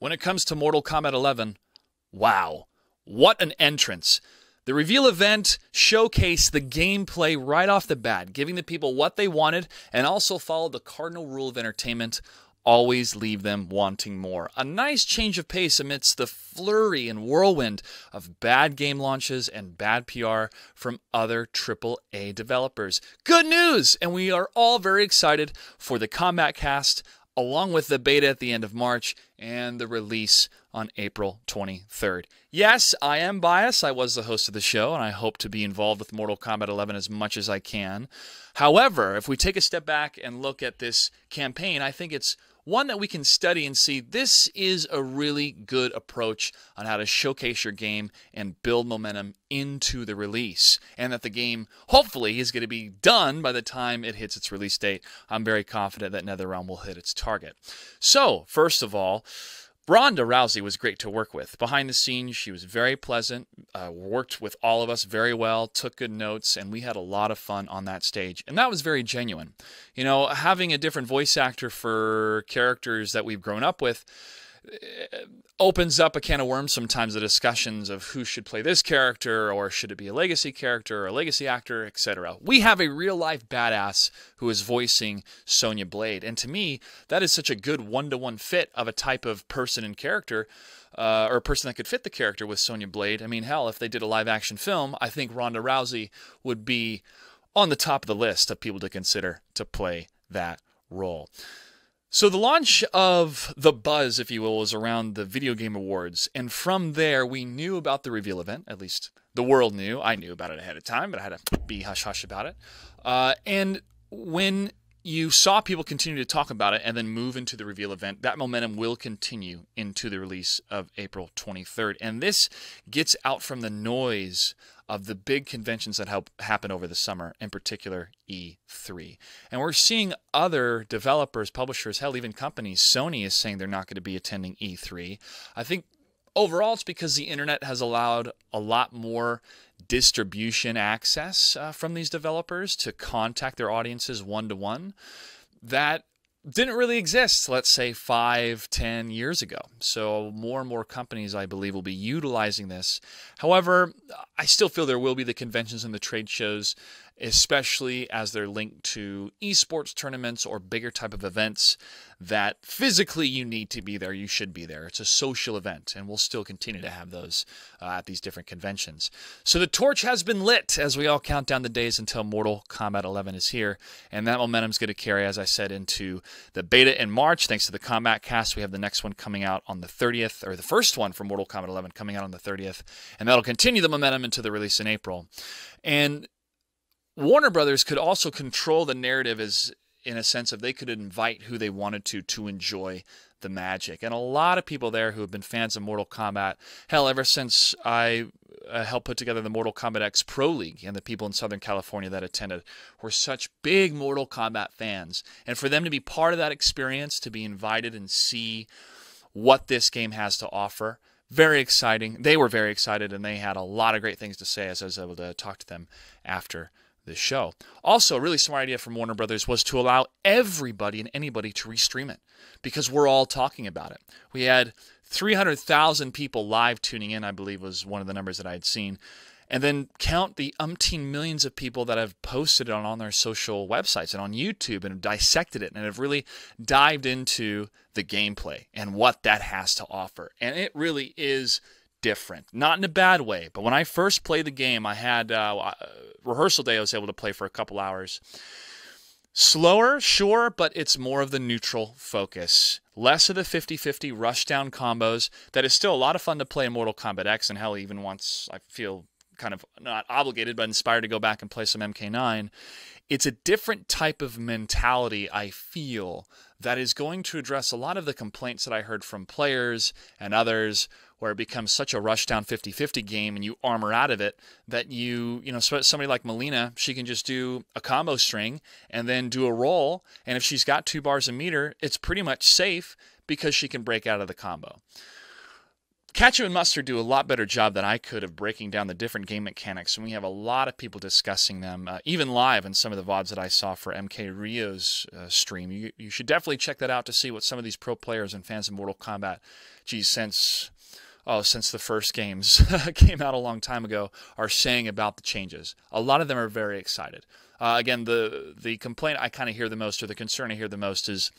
when it comes to Mortal Kombat 11, wow, what an entrance. The reveal event showcased the gameplay right off the bat, giving the people what they wanted, and also followed the cardinal rule of entertainment: always leave them wanting more. A nice change of pace amidst the flurry and whirlwind of bad game launches and bad PR from other AAA developers. Good news! And we are all very excited for the Kombat Kast, along with the beta at the end of March and the release on April 23rd. Yes, I am biased. I was the host of the show, and I hope to be involved with Mortal Kombat 11 as much as I can. However, if we take a step back and look at this campaign, I think it's one that we can study and see this is a really good approach on how to showcase your game and build momentum into the release. And that the game, hopefully, is going to be done by the time it hits its release date. I'm very confident that NetherRealm will hit its target. So, first of all, Ronda Rousey was great to work with. Behind the scenes, she was very pleasant, worked with all of us very well, took good notes, and we had a lot of fun on that stage. And that was very genuine. You know, having a different voice actor for characters that we've grown up with opens up a can of worms sometimes, the discussions of who should play this character, or should it be a legacy character or a legacy actor, etc. We have a real-life badass who is voicing Sonya Blade, and to me, that is such a good one-to-one fit of a type of person and character, or a person that could fit the character with Sonya Blade. I mean, hell, if they did a live-action film, I think Ronda Rousey would be on the top of the list of people to consider to play that role. So the launch of the buzz, if you will, was around the Video Game Awards, and from there we knew about the reveal event. At least the world knew. I knew about it ahead of time, but I had to be hush-hush about it. And when you saw people continue to talk about it and then move into the reveal event, that momentum will continue into the release of April 23rd. And this gets out from the noise of the big conventions that happen over the summer, in particular E3. And we're seeing other developers, publishers, hell, even companies. Sony is saying they're not going to be attending E3. I think overall it's because the internet has allowed a lot more distribution access from these developers to contact their audiences one-to-one that didn't really exist, let's say, 5-10 years ago. So more and more companies, I believe, will be utilizing this. However, I still feel there will be the conventions and the trade shows, especially as they're linked to esports tournaments or bigger type of events that physically you need to be there. You should be there. It's a social event, and we'll still continue to have those at these different conventions. So the torch has been lit as we all count down the days until Mortal Kombat 11 is here, and that momentum is going to carry, as I said, into the beta in March. Thanks to the Kombat Kast, we have the next one coming out on the 30th, or the first one for Mortal Kombat 11 coming out on the 30th, and that'll continue the momentum into the release in April. And Warner Brothers could also control the narrative as in a sense of they could invite who they wanted to enjoy the magic. And a lot of people there who have been fans of Mortal Kombat, hell, ever since I helped put together the Mortal Kombat X Pro League, and the people in Southern California that attended were such big Mortal Kombat fans. And for them to be part of that experience, to be invited and see what this game has to offer, very exciting. They were very excited, and they had a lot of great things to say as I was able to talk to them after this show. Also, a really smart idea from Warner Brothers was to allow everybody and anybody to restream it, because we're all talking about it. We had 300,000 people live tuning in, I believe was one of the numbers that I had seen. And then count the umpteen millions of people that have posted it on their social websites and on YouTube and have dissected it and have really dived into the gameplay and what that has to offer. And it really is different. Not in a bad way, but when I first played the game, I had rehearsal day I was able to play for a couple hours. Slower, sure, but it's more of the neutral focus. Less of the 50-50 rush-down combos. That is still a lot of fun to play in Mortal Kombat X, and hell, even once I feel kind of not obligated, but inspired to go back and play some MK9. It's a different type of mentality, I feel, that is going to address a lot of the complaints that I heard from players and others, where it becomes such a rush-down 50-50 game and you armor out of it that you know, somebody like Melina, she can just do a combo string and then do a roll, and if she's got 2 bars a meter, it's pretty much safe because she can break out of the combo. Ketchup and Mustard do a lot better job than I could of breaking down the different game mechanics, and we have a lot of people discussing them, even live in some of the VODs that I saw for MK Rio's stream. You should definitely check that out to see what some of these pro players and fans of Mortal Kombat, since the first games came out a long time ago, are saying about the changes. A lot of them are very excited. Again, the complaint I kind of hear the most, or the concern I hear the most, is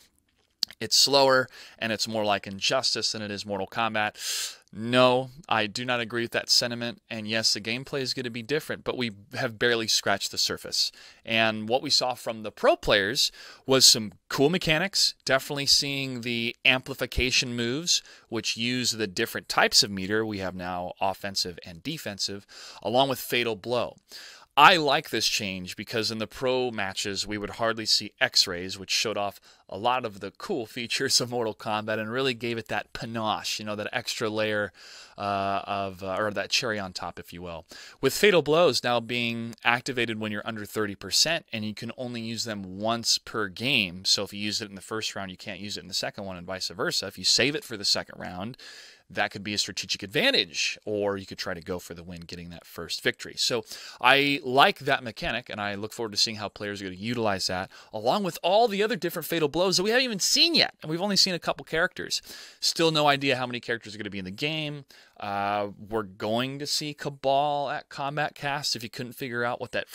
it's slower and it's more like Injustice than it is Mortal Kombat. No, I do not agree with that sentiment. And yes, the gameplay is going to be different, but we have barely scratched the surface. And what we saw from the pro players was some cool mechanics, definitely seeing the amplification moves, which use the different types of meter. We have now offensive and defensive, along with Fatal Blow. I like this change because in the pro matches, we would hardly see X-rays, which showed off a lot of the cool features of Mortal Kombat and really gave it that panache, that extra layer or that cherry on top, if you will. With Fatal Blows now being activated when you're under 30%, and you can only use them once per game. So if you use it in the first round, you can't use it in the second one, and vice versa. If you save it for the second round, that could be a strategic advantage, or you could try to go for the win, getting that first victory. So I like that mechanic, and I look forward to seeing how players are going to utilize that, along with all the other different Fatal Blows that we haven't even seen yet. And we've only seen a couple characters. Still no idea how many characters are going to be in the game. We're going to see Cabal at Kombat Kast. If you couldn't figure out what that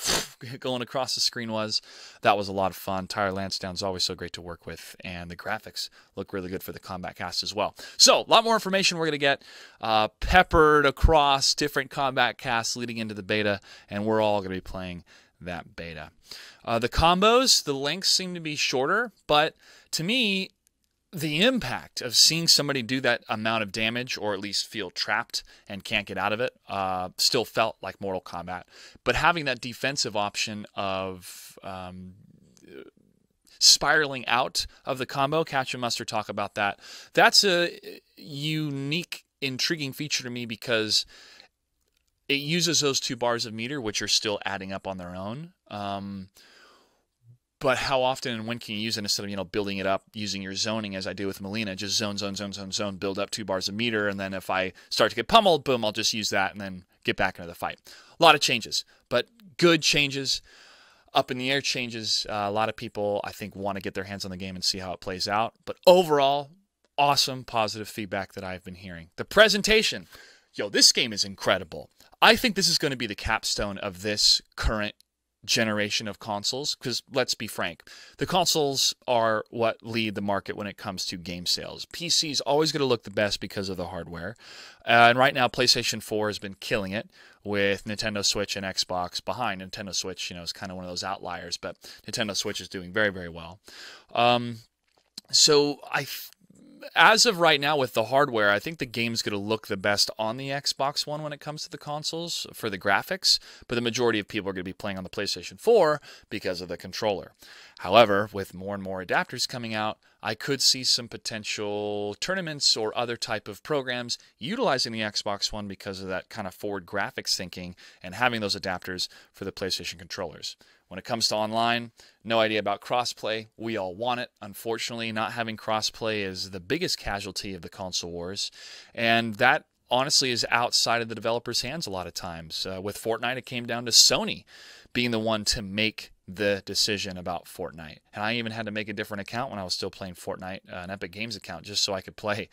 going across the screen was, that was a lot of fun. Tyre Lansdowne's always so great to work with, and the graphics look really good for the Kombat Kast as well. So a lot more information we're going to get peppered across different Kombat Kasts leading into the beta, and we're all going to be playing that beta. The combos, the lengths seem to be shorter, but to me, the impact of seeing somebody do that amount of damage, or at least feel trapped and can't get out of it, still felt like Mortal Kombat. But having that defensive option of spiraling out of the combo, Catch and Mustard talk about that. That's a unique, intriguing feature to me because it uses those 2 bars of meter, which are still adding up on their own. But how often and when can you use it instead of, building it up using your zoning as I do with Melina, just zone, build up 2 bars of meter, and then if I start to get pummeled, boom, I'll just use that and then get back into the fight. A lot of changes, but good changes, up in the air changes. A lot of people, I think, want to get their hands on the game and see how it plays out. But overall, awesome, positive feedback that I've been hearing. The presentation, this game is incredible. I think this is going to be the capstone of this current generation of consoles, because let's be frank, the consoles are what lead the market when it comes to game sales. PC's always going to look the best because of the hardware, and right now PlayStation 4 has been killing it, with Nintendo Switch and Xbox behind. Nintendo Switch, is kind of one of those outliers, but Nintendo Switch is doing very, very well. So as of right now with the hardware, I think the game's going to look the best on the Xbox One when it comes to the consoles for the graphics, but the majority of people are going to be playing on the PlayStation 4 because of the controller. However, with more and more adapters coming out, I could see some potential tournaments or other type of programs utilizing the Xbox One because of that kind of forward graphics thinking and having those adapters for the PlayStation controllers. When it comes to online, no idea about crossplay. We all want it. Unfortunately, not having crossplay is the biggest casualty of the console wars. And that, honestly, is outside of the developers' hands a lot of times. With Fortnite, it came down to Sony being the one to make the decision about Fortnite. And I even had to make a different account when I was still playing Fortnite, an Epic Games account, just so I could play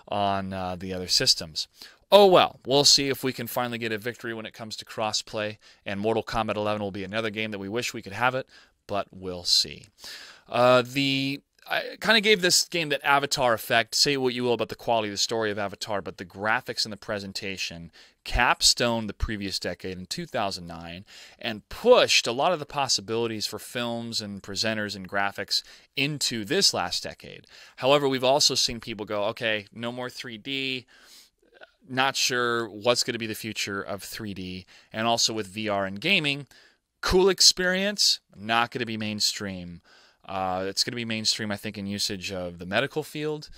on the other systems. Oh well, we'll see if we can finally get a victory when it comes to crossplay, and Mortal Kombat 11 will be another game that we wish we could have it, but we'll see. I kind of gave this game that Avatar effect. Say what you will about the quality of the story of Avatar, but the graphics and the presentation capstoned the previous decade in 2009 and pushed a lot of the possibilities for films and presenters and graphics into this last decade. However, we've also seen people go, okay, no more 3D, not sure what's going to be the future of 3D, and also with VR and gaming, cool experience, not going to be mainstream. It's going to be mainstream, I think, in usage of the medical field,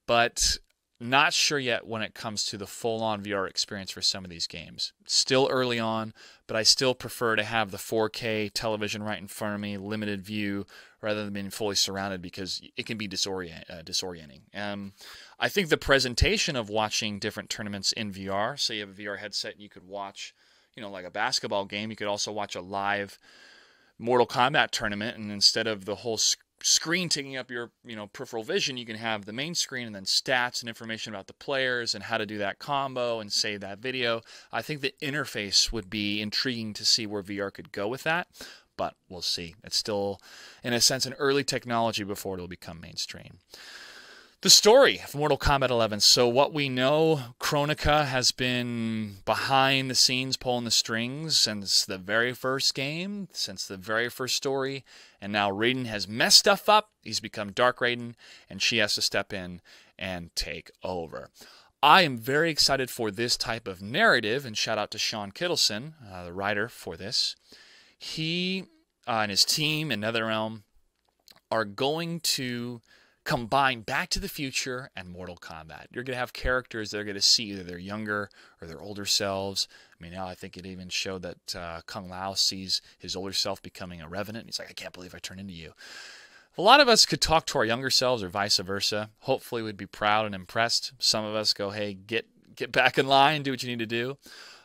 but not sure yet when it comes to the full-on VR experience for some of these games. Still early on, but I still prefer to have the 4K television right in front of me, limited view, rather than being fully surrounded, because it can be disorienting. I think the presentation of watching different tournaments in VR, so you have a VR headset and you could watch, like a basketball game, you could also watch a live Mortal Kombat tournament, and instead of the whole screen taking up your peripheral vision, you can have the main screen and then stats and information about the players and how to do that combo and save that video. I think the interface would be intriguing to see where VR could go with that, but we'll see. It's still, in a sense, an early technology before it'll become mainstream. The story of Mortal Kombat 11. So what we know, Kronika has been behind the scenes pulling the strings since the very first game, since the very first story, and now Raiden has messed stuff up. He's become Dark Raiden, and she has to step in and take over. I am very excited for this type of narrative, and shout out to Sean Kittleson, the writer for this. He and his team in NetherRealm are going to combine Back to the Future and Mortal Kombat. You're going to have characters that are going to see either their younger or their older selves. I mean, now I think it even showed that Kung Lao sees his older self becoming a revenant. He's like, I can't believe I turned into you. A lot of us could talk to our younger selves or vice versa. Hopefully we'd be proud and impressed. Some of us go, hey, get back in line, do what you need to do.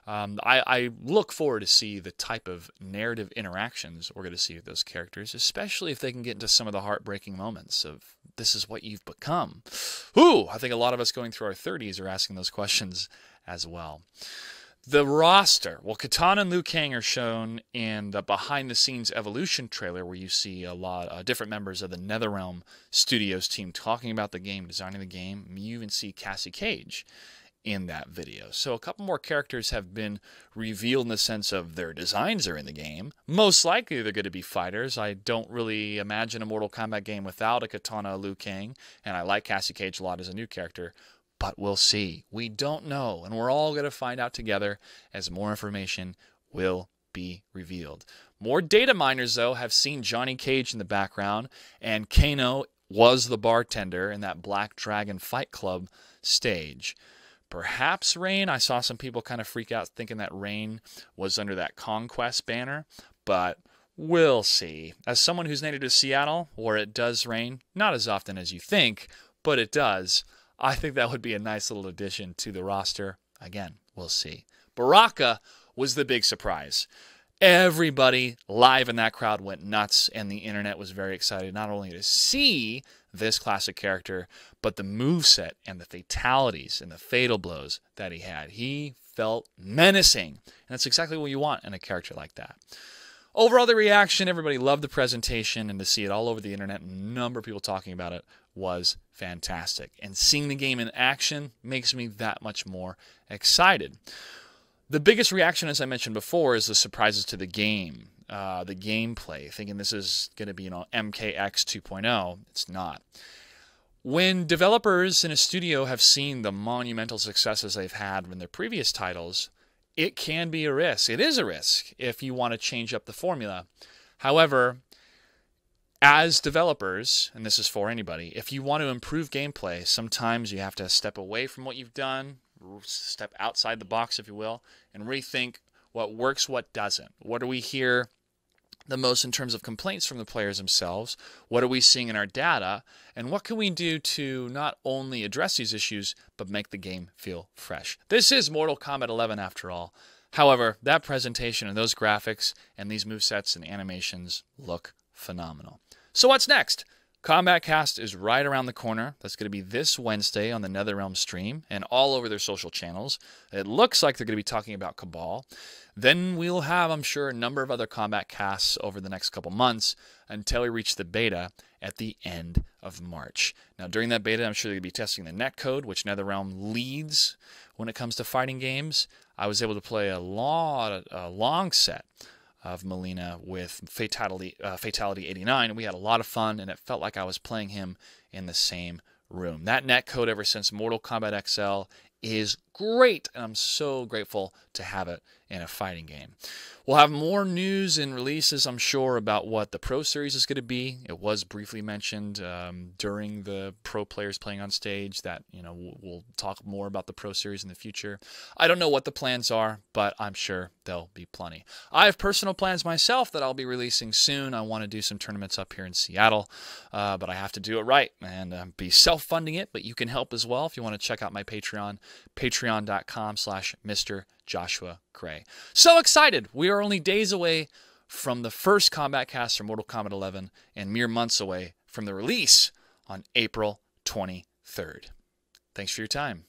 I look forward to see the type of narrative interactions we're going to see with those characters, especially if they can get into some of the heartbreaking moments of this is what you've become. Ooh, I think a lot of us going through our 30s are asking those questions as well. The roster. Well, Kitana and Liu Kang are shown in the behind-the-scenes Evolution trailer, where you see a lot of different members of the NetherRealm Studios team talking about the game, designing the game. You even see Cassie Cage in that video. So a couple more characters have been revealed in the sense of their designs are in the game. Most likely they're going to be fighters. I don't really imagine a Mortal Kombat game without a Kitana, Liu Kang, and I like Cassie Cage a lot as a new character, but we'll see. We don't know, and we're all going to find out together as more information will be revealed. More data miners, though, have seen Johnny Cage in the background, and Kano was the bartender in that Black Dragon Fight Club stage. Perhaps Rain. I saw some people kind of freak out thinking that Rain was under that Conquest banner, but we'll see. As someone who's native to Seattle, where it does rain, not as often as you think, but it does, I think that would be a nice little addition to the roster. Again, we'll see. Baraka was the big surprise. Everybody live in that crowd went nuts, and the internet was very excited not only to see this classic character, but the moveset and the fatalities and the fatal blows that he had. He felt menacing, and that's exactly what you want in a character like that. Overall, the reaction, everybody loved the presentation, and to see it all over the internet, a number of people talking about it, was fantastic. And seeing the game in action makes me that much more excited. The biggest reaction, as I mentioned before, is the surprises to the game, the gameplay, thinking this is going to be, MKX 2.0. It's not. When developers in a studio have seen the monumental successes they've had in their previous titles, it can be a risk. It is a risk if you want to change up the formula. However, as developers, and this is for anybody, if you want to improve gameplay, sometimes you have to step away from what you've done, step outside the box, if you will, and rethink what works, what doesn't. What do we hear the most in terms of complaints from the players themselves? What are we seeing in our data? And what can we do to not only address these issues, but make the game feel fresh? This is Mortal Kombat 11 after all. However, that presentation and those graphics and these movesets and animations look phenomenal. So what's next? Kombat Kast is right around the corner. That's going to be this Wednesday on the NetherRealm stream and all over their social channels. It looks like they're going to be talking about Cabal. Then we'll have, I'm sure, a number of other Kombat Kasts over the next couple months until we reach the beta at the end of March. Now, during that beta, I'm sure they're going to be testing the netcode, which NetherRealm leads when it comes to fighting games. I was able to play a long set of Melina with Fatality 89, and we had a lot of fun, and it felt like I was playing him in the same room. That netcode, ever since Mortal Kombat XL, is great, and I'm so grateful to have it in a fighting game. We'll have more news and releases, I'm sure, about what the Pro Series is going to be. It was briefly mentioned during the pro players playing on stage that, we'll talk more about the Pro Series in the future. I don't know what the plans are, but I'm sure there'll be plenty. I have personal plans myself that I'll be releasing soon. I want to do some tournaments up here in Seattle, but I have to do it right and be self-funding it, but you can help as well if you want to check out my Patreon, patreon.com/Mr. Joshua Gray. So excited! We are only days away from the first Kombat Kast for Mortal Kombat 11 and mere months away from the release on April 23rd. Thanks for your time.